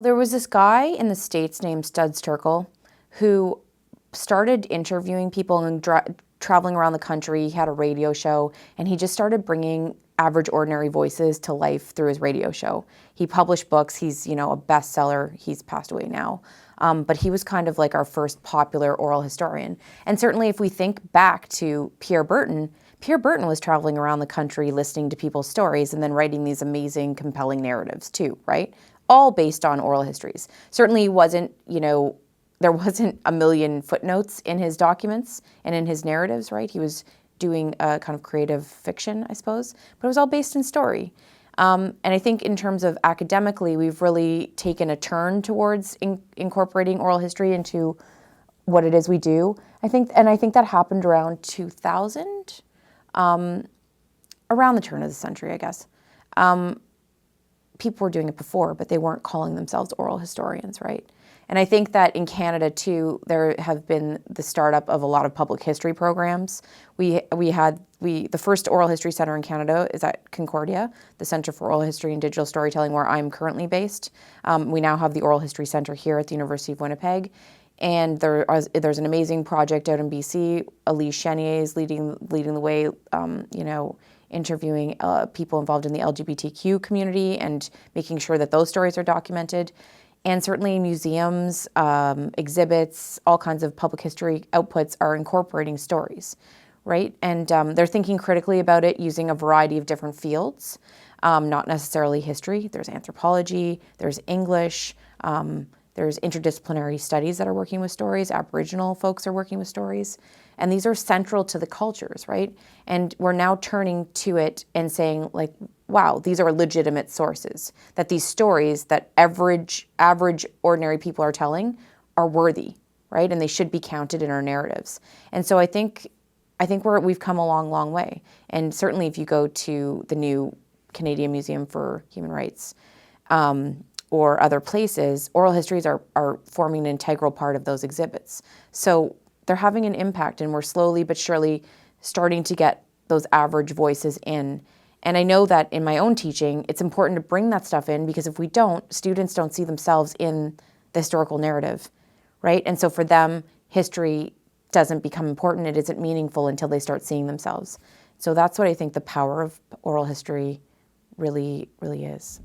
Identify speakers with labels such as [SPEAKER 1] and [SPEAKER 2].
[SPEAKER 1] There was this guy in the States named Studs Terkel who started interviewing people and traveling around the country. He had a radio show, and he just started bringing average, ordinary voices to life through his radio show. He published books. He's, a bestseller. He's passed away now. But he was kind of like our first popular oral historian. And certainly if we think back to Pierre Berton was traveling around the country listening to people's stories and then writing these amazing, compelling narratives too, right? All based on oral histories. Certainly wasn't, there wasn't a million footnotes in his documents and in his narratives, right? He was doing a kind of creative fiction, I suppose, but it was all based in story. And I think in terms of academically, we've really taken a turn towards incorporating oral history into what it is we do. I think that happened around 2000, around the turn of the century, I guess. People were doing it before, but they weren't calling themselves oral historians, right? And I think that in Canada too, there have been the startup of a lot of public history programs. The first oral history center in Canada is at Concordia, the Centre for Oral History and Digital Storytelling, where I'm currently based. We now have the Oral History Center here at the University of Winnipeg. And there's an amazing project out in BC. Elise Chenier is leading the way, interviewing people involved in the LGBTQ community and making sure that those stories are documented. And certainly museums, exhibits, all kinds of public history outputs are incorporating stories, right? And they're thinking critically about it using a variety of different fields, not necessarily history. There's anthropology, there's English, there's interdisciplinary studies that are working with stories, Aboriginal folks are working with stories, and these are central to the cultures, right? And we're now turning to it and saying, like, wow, these are legitimate sources, that these stories that average, ordinary people are telling are worthy, right? And they should be counted in our narratives. And so I think we've come a long, long way. And certainly if you go to the new Canadian Museum for Human Rights, or other places, oral histories are forming an integral part of those exhibits. So they're having an impact, and we're slowly but surely starting to get those average voices in. And I know that in my own teaching, it's important to bring that stuff in, because if we don't, students don't see themselves in the historical narrative, right? And so for them, history doesn't become important, it isn't meaningful until they start seeing themselves. So that's what I think the power of oral history really, really is.